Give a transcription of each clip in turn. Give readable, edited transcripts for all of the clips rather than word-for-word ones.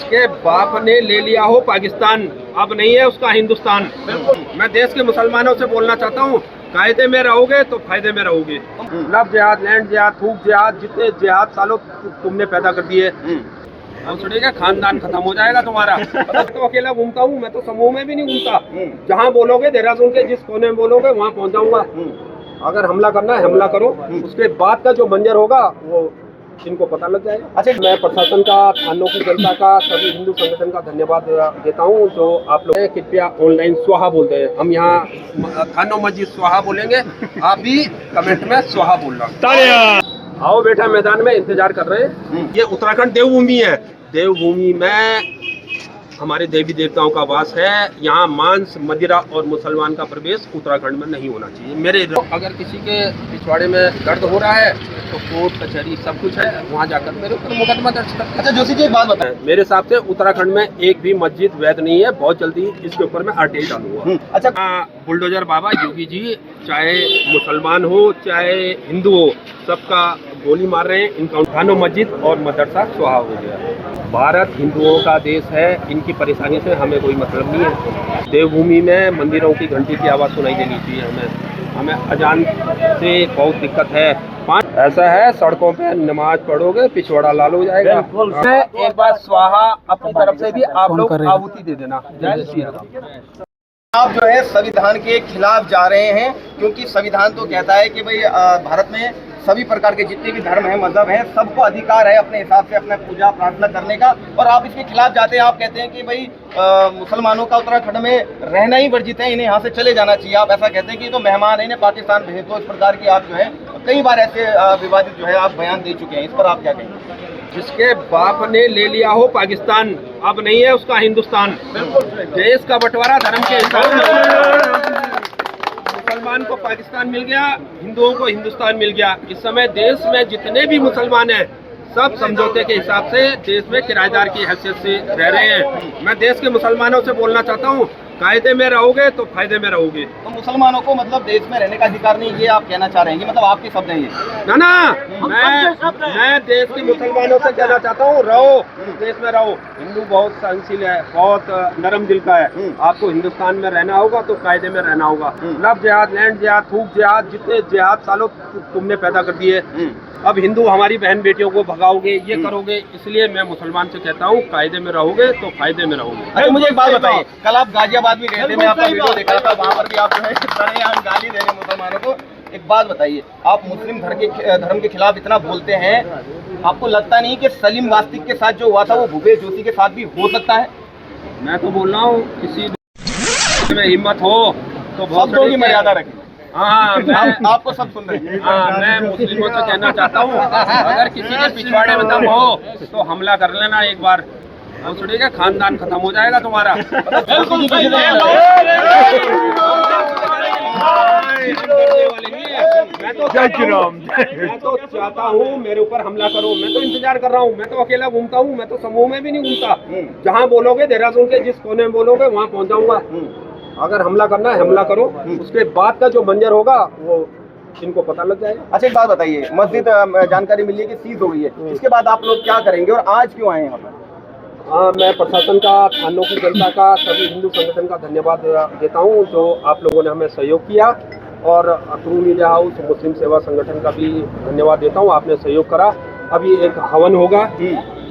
जिसके बाप ने ले लिया हो पाकिस्तान, अब नहीं है उसका हिंदुस्तान। मैं देश के मुसलमानों से बोलना चाहता हूँ, कायदे में रहोगे तो फायदे में रहोगे। लव जिहाद, लैंड जिहाद, थूक जिहाद, जितने जिहाद सालों तुमने पैदा कर दिए, अब सुनेगा खानदान खत्म हो जाएगा तुम्हारा। तो अकेला घूमता हूँ मैं, तो समूह में भी नहीं घूमता। जहाँ बोलोगे, देहरादून के जिस कोने में बोलोगे वहाँ पहुँच जाऊंगा। अगर हमला करना है हमला करो, उसके बाद का जो मंजर होगा वो इनको पता लग जाएगा। अच्छा, मैं प्रशासन का, थानों की जनता का, सभी हिंदू संगठन का धन्यवाद देता हूँ जो आप लोग कृपया ऑनलाइन स्वाहा बोलते हैं। हम यहाँ थानों मस्जिद स्वाहा बोलेंगे, आप भी कमेंट में स्वाहा बोलना। आओ बेटा, मैदान में इंतजार कर रहे हैं। ये उत्तराखंड देवभूमि है। देवभूमि में हमारे देवी देवताओं का वास है। यहाँ मांस, मदिरा और मुसलमान का प्रवेश उत्तराखंड में नहीं होना चाहिए। मेरे अगर किसी के पिछवाड़े में दर्द हो रहा है तो कोर्ट कचहरी सब कुछ है, वहाँ जाकर मेरे ऊपर मुकदमा दर्ज कर। अच्छा जोशी जी, एक बात बताएं, मेरे हिसाब से उत्तराखंड में एक भी मस्जिद वैध नहीं है। बहुत जल्दी इसके ऊपर मैं RTI डालूंगा। अच्छा, बुलडोजर बाबा योगी जी, चाहे मुसलमान हो चाहे हिंदू हो, सबका गोली मार रहे हैं। इनका थानों मस्जिद और मदरसा स्वाहा हो गया। भारत हिंदुओं का देश है, इनकी परेशानी से हमें कोई मतलब नहीं है। देवभूमि में मंदिरों की घंटी की आवाज़ सुनाई देनी चाहिए। हमें अजान से बहुत दिक्कत है। ऐसा है, सड़कों पे नमाज पढ़ोगे पिछवाड़ा लाल हो जाएगा। एक बार स्वाहा अपनी तरफ से भी आप लोग आहुति दे देना। जय श्री राम। आप जो है संविधान के खिलाफ जा रहे हैं, क्योंकि संविधान तो कहता है कि भाई भारत में सभी प्रकार के जितने भी धर्म हैं, मजहब हैं, सबको अधिकार है अपने हिसाब से अपना पूजा प्रार्थना करने का, और आप इसके खिलाफ जाते हैं। आप कहते हैं कि भाई मुसलमानों का उत्तराखंड में रहना ही वर्जित है, इन्हें यहाँ से चले जाना चाहिए। आप ऐसा कहते हैं कि तो मेहमान है, इन्हें पाकिस्तान भेज दो। इस प्रकार की आप जो है कई बार ऐसे विवादित जो है आप बयान दे चुके हैं, इस पर आप क्या कहेंगे? जिसके बाप ने ले लिया हो पाकिस्तान, अब नहीं है उसका हिंदुस्तान। देश का बंटवारा धर्म के हिसाब से, मुसलमान को पाकिस्तान मिल गया, हिंदुओं को हिंदुस्तान मिल गया। इस समय देश में जितने भी मुसलमान हैं सब समझौते के हिसाब से देश में किराएदार की हैसियत से रह रहे हैं। मैं देश के मुसलमानों से बोलना चाहता हूँ, कायदे में रहोगे तो फायदे में रहोगे। तो मुसलमानों को मतलब देश में रहने का अधिकार नहीं, ये आप कहना चाह रहे हैं? मतलब आपके शब्द हैं ये? ना, मैं देश के मुसलमानों से कहना चाहता हूँ, रहो देश में रहो। हिंदू बहुत सहनशील है, बहुत नरम दिल का है। आपको हिंदुस्तान में रहना होगा तो कायदे में रहना होगा। लव जिहाद, लैंड जिहाद, थूक जिहाद, जितने जिहाद सालों तुमने पैदा कर दिए, अब हिंदू हमारी बहन बेटियों को भगाओगे, ये करोगे। इसलिए मैं मुसलमान से कहता हूँ, कायदे में रहोगे तो फायदे में रहोगे। अरे मुझे एक बात बताइए, कल आप गाजियाबाद में गए थे, मैं आपका वीडियो देखा था, वहाँ पर भी आप जो है सरेआम गाली दे रहे मुसलमानों को। एक बात बताइए, आप मुस्लिम धर्म के खिलाफ इतना बोलते हैं, आपको लगता नहीं कि सलीम वास्तिक के साथ जो हुआ था वो भूपेश जोशी के साथ भी हो सकता है? मैं तो बोल रहा हूँ, किसी में हिम्मत हो तो शब्दों की मर्यादा रखें। हाँ, आपको सब सुन रहे हैं। हाँ, मैं मुस्लिमों से कहना चाहता हूँ, अगर किसी के पिछवाड़े में दम हो तो हमला कर लेना एक बार, हम सुनेगा खानदान खत्म हो जाएगा तुम्हारा। मैं तो चाहता हूँ मेरे ऊपर हमला करो, मैं तो इंतजार कर रहा हूँ। मैं तो अकेला घूमता हूँ, मैं तो समूह में भी नहीं घूमता। जहाँ बोलोगे, देहरादून के जिस कोने में बोलोगे वहाँ पहुँच जाऊंगा। अगर हमला करना है हमला करो, उसके बाद का जो मंजर होगा वो इनको पता लग जाएगा। अच्छा, एक बात बताइए, मस्जिद जानकारी मिली है कि सीज हो गई है, इसके बाद आप लोग क्या करेंगे और आज क्यों आए यहाँ पर? मैं प्रशासन का, थानों की जनता का, सभी हिंदू संगठन का धन्यवाद देता हूँ जो आप लोगों ने हमें सहयोग किया, और ट्रू मीडिया हाउस, मुस्लिम सेवा संगठन का भी धन्यवाद देता हूँ, आपने सहयोग करा। अभी एक हवन होगा,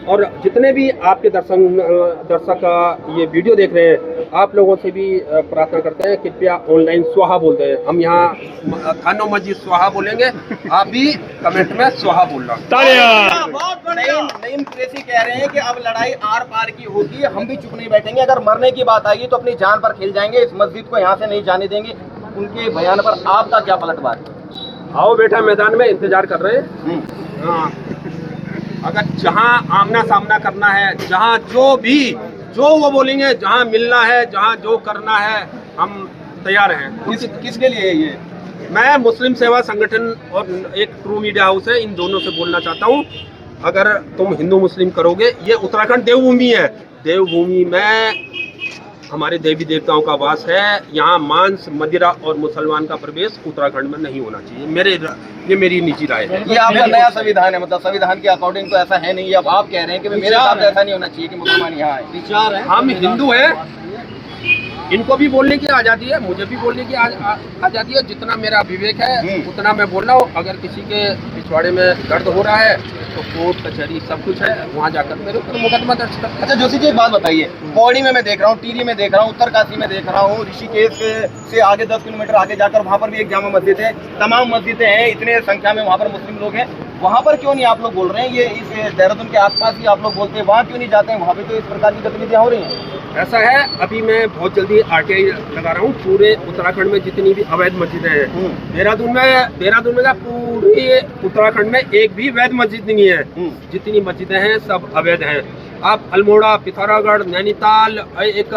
और जितने भी आपके दर्शक ये वीडियो देख रहे हैं, आप लोगों से भी प्रार्थना करते हैं, कृपया ऑनलाइन स्वाहा बोलते हैं। हम यहाँ थानों मस्जिद स्वाहा बोलेंगे, आप भी कमेंट में स्वाहा बोलना। नईम कुरैशी कह रहे हैं कि अब लड़ाई आर पार की होगी, हम भी चुप नहीं बैठेंगे, अगर मरने की बात आएगी तो अपनी जान पर खेल जाएंगे, इस मस्जिद को यहाँ से नहीं जाने देंगे। उनके बयान पर आपका क्या पलटवार? आओ बेटा, मैदान में इंतजार कर रहे हैं। हाँ, अगर जहाँ आमना सामना करना है, जहाँ जो वो बोलेंगे, जहाँ मिलना है, जहाँ जो करना है, हम तैयार हैं। किसके लिए ये? मैं मुस्लिम सेवा संगठन और एक ट्रू मीडिया हाउस है, इन दोनों से बोलना चाहता हूँ। अगर तुम हिंदू मुस्लिम करोगे, ये उत्तराखंड देवभूमि है। देवभूमि में हमारे देवी देवताओं का वास है। यहाँ मांस, मदिरा और मुसलमान का प्रवेश उत्तराखंड में नहीं होना चाहिए। ये मेरी निजी राय है। ये आपका नया संविधान है, मतलब संविधान के अकॉर्डिंग तो ऐसा है नहीं। अब आप कह रहे हैं कि मेरे हिसाब से ऐसा नहीं होना चाहिए कि मुसलमान यहाँ आए। विचार है, हम हिंदू हैं, इनको भी बोलने की आज़ादी है, मुझे भी बोलने की आज़ादी है। जितना मेरा विवेक है उतना मैं बोल रहा हूँ। अगर किसी के पिछवाड़े में दर्द हो रहा है तो कोर्ट कचहरी सब कुछ है, वहाँ जाकर मेरे ऊपर मुकदमा दर्ज कर। अच्छा जोशी जी, एक बात बताइए, पौड़ी में मैं देख रहा हूँ, टिहरी में देख रहा हूँ, उत्तरकाशी में देख रहा हूँ, ऋषिकेश से आगे 10 किलोमीटर आगे जाकर वहाँ पर भी एक जामा मस्जिद है, तमाम मस्जिदें हैं, इतने संख्या में वहाँ पर मुस्लिम लोग हैं। वहाँ पर क्यों नहीं आप लोग बोल रहे हैं? ये इस देहरादून के आसपास ही आप लोग बोलते हैं, वहाँ क्यों नहीं जाते हैं? वहाँ पे तो इस प्रकार की गतिविधियाँ हो रही हैं। ऐसा है, अभी मैं बहुत जल्दी RTI लगा रहा हूँ। पूरे उत्तराखंड में जितनी भी अवैध मस्जिदें हैं, देहरादून में क्या पूरी उत्तराखंड में एक भी वैध मस्जिद नहीं है। जितनी मस्जिदें हैं सब अवैध हैं। आप अल्मोड़ा, पिथौरागढ़, नैनीताल, एक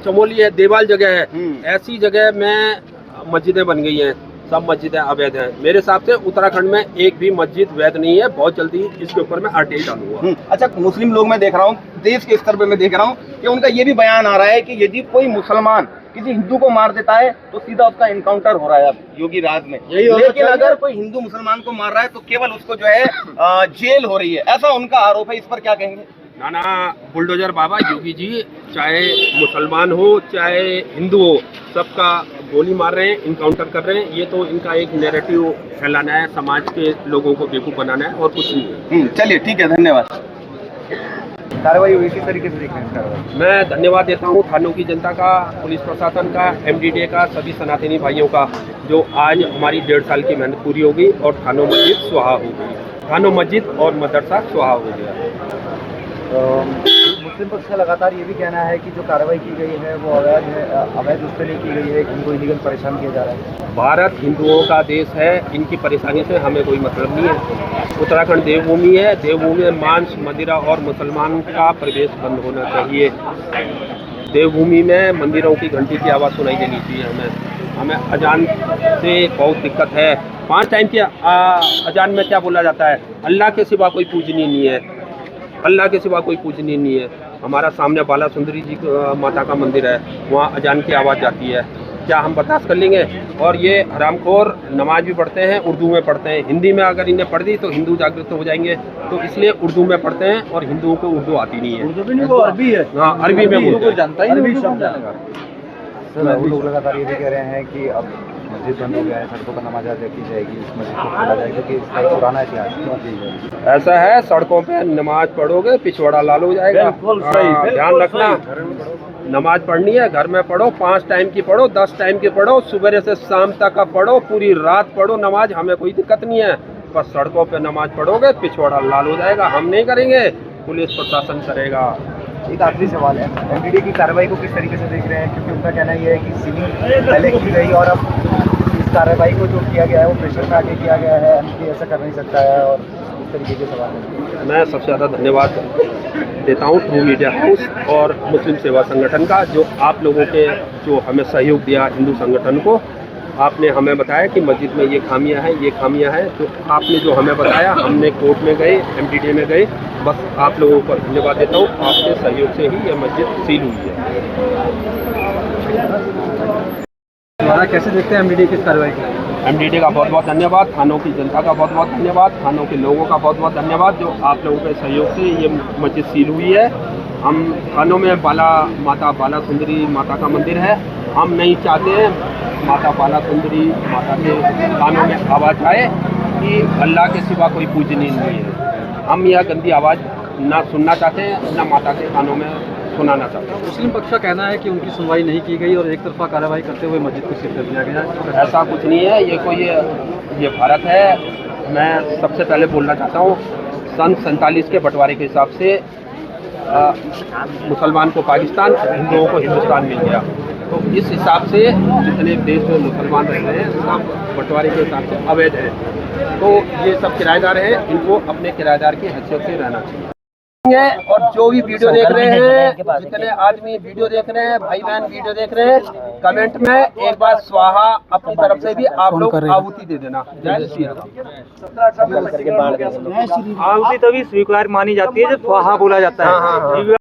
चमोली है, देवाल जगह है, ऐसी जगह में मस्जिदें बन गई हैं। सब मस्जिदें अवैध हैं। मेरे हिसाब से उत्तराखंड में एक भी मस्जिद वैध नहीं है। बहुत जल्दी इसके ऊपर मैं RTI डालूंगा। अच्छा, मुस्लिम लोग मैं देख रहा हूँ, देश के स्तर पे मैं देख रहा हूँ कि उनका ये भी बयान आ रहा है कि यदि कोई मुसलमान किसी हिंदू को मार देता है तो सीधा उसका इनकाउंटर हो रहा है अब योगी राज में। लेकिन अगर कोई हिंदू मुसलमान को मार रहा है तो केवल उसको जो है जेल हो रही है, ऐसा उनका आरोप है। इस पर क्या कहेंगे? ना बुलडोजर बाबा योगी जी, चाहे मुसलमान हो चाहे हिंदू हो, सबका गोली मार रहे हैं, इनकाउंटर कर रहे हैं। ये तो इनका एक नैरेटिव फैलाना है, समाज के लोगों को बेवकूफ़ बनाना है और कुछ नहीं है। चलिए ठीक है, धन्यवाद। कार्रवाई हुई इसी तरीके से देखते हैं। मैं धन्यवाद देता हूँ थानों की जनता का, पुलिस प्रशासन का, MDDA का, सभी सनातनी भाइयों का, जो आज हमारी 1.5 साल की मेहनत पूरी होगी और थानों मस्जिद स्वाहा हो गई। थानों मस्जिद और मदरसा स्वाहा हो गया। मुस्लिम पक्ष का लगातार ये भी कहना है कि जो कार्रवाई की गई है वो अवैध है, अवैध उससे नहीं की गई है, इनको इलीगल परेशान किया जा रहा है। भारत हिंदुओं का देश है, इनकी परेशानी से हमें कोई मतलब नहीं है। उत्तराखंड देवभूमि है, देवभूमि में मांस, मदिरा और मुसलमान का प्रवेश बंद होना चाहिए। देवभूमि में मंदिरों की घंटी की आवाज़ सुनाई देनी चाहिए। हमें अजान से बहुत दिक्कत है। 5 टाइम की अजान में क्या बोला जाता है? अल्लाह के सिवा कोई पूजनीय नहीं है, अल्लाह के सिवा कोई पूजनीय नहीं है। हमारा सामने बाला सुंदरी जी माता का मंदिर है, वहाँ अजान की आवाज़ जाती है। क्या हम बर्दाश्त कर लेंगे? और ये हरामखोर नमाज भी पढ़ते हैं, उर्दू में पढ़ते हैं। हिंदी में अगर इन्हें पढ़ दी तो हिंदू जागृत हो जाएंगे, तो इसलिए उर्दू में पढ़ते हैं और हिंदुओं को उर्दू आती नहीं है। उर्दू भी नहीं, वो अरबी है। हाँ, अरबी में उर्दू को जानता ही नहीं। सर, वो लोग लगातार ये भी कह रहे हैं कि अब मस्जिद बंद हो गया है, सड़कों पर नमाज अदा की जाएगी, इस मस्जिद को खोला जाएगा, क्योंकि इसका एक पुराना इतिहास। ऐसा है, सड़कों पे नमाज पढ़ोगे पिछवाड़ा लाल हो जाएगा। ध्यान रखना, नमाज पढ़नी है घर में पढ़ो, 5 टाइम की पढ़ो, 10 टाइम की पढ़ो, सुबह से शाम तक का पढ़ो, पूरी रात पढ़ो नमाज, हमें कोई दिक्कत नहीं है। बस सड़कों पे नमाज पढ़ोगे पिछवाड़ा लाल हो जाएगा। हम नहीं करेंगे, पुलिस प्रशासन करेगा। एक आखिरी सवाल है, MDDA की कार्रवाई को किस तरीके से देख रहे हैं? क्योंकि उनका कहना ये है कि सीलिंग पहले की गई और अब इस कार्रवाई को जो किया गया है वो प्रेशर में आके किया गया है, MDDA ऐसा कर नहीं सकता है, और इस तरीके के सवाल है। मैं सबसे ज़्यादा धन्यवाद देता हूँ ट्रू मीडिया हाउस और मुस्लिम सेवा संगठन का, जो आप लोगों के जो हमें सहयोग दिया हिंदू संगठन को। आपने हमें बताया कि मस्जिद में ये खामियां हैं, ये खामियां हैं, तो आपने जो हमें बताया, हमने कोर्ट में गए, MDDA में गए। बस आप लोगों को धन्यवाद देता हूँ, आपके सहयोग से ही यह मस्जिद सील हुई है। कैसे देखते हैं MDDA की इस कार्रवाई को? MDDA का बहुत बहुत धन्यवाद, थानों की जनता का बहुत बहुत धन्यवाद, थानों के लोगों का बहुत बहुत धन्यवाद, जो आप लोगों के सहयोग से ये मस्जिद सील हुई है। हम थानों में माता बाला सुंदरी माता का मंदिर है। हम नहीं चाहते हैं माता बाला सुंदरी माता के कानों में आवाज़ आए कि अल्लाह के सिवा कोई पूजनीय नहीं है। हम यह गंदी आवाज़ ना सुनना चाहते हैं, ना माता के कानों में सुनाना चाहते हैं। मुस्लिम पक्ष का कहना है कि उनकी सुनवाई नहीं की गई और एक तरफा कार्रवाई करते हुए मस्जिद को सील कर दिया गया। ऐसा कुछ नहीं है, ये भारत है। मैं सबसे पहले बोलना चाहता हूँ, सन 47 के बंटवारे के हिसाब से मुसलमान को पाकिस्तान, हिंदुओं को हिंदुस्तान मिल गया। तो इस हिसाब से जितने देश में मुसलमान रह रहे हैं सब बंटवारे के हिसाब से अवैध है। तो ये सब किराएदार हैं, इनको अपने किराएदार की हैसियत से रहना चाहिए। और जो भी वीडियो देख रहे हैं, जितने आदमी वीडियो देख रहे हैं, भाई बहन वीडियो देख रहे हैं, कमेंट में एक बार स्वाहा अपनी तरफ से भी आप लोग आहुति दे देना। जय श्री राम। आहुति तभी स्वीकार मानी जाती है जब स्वाहा बोला जाता है।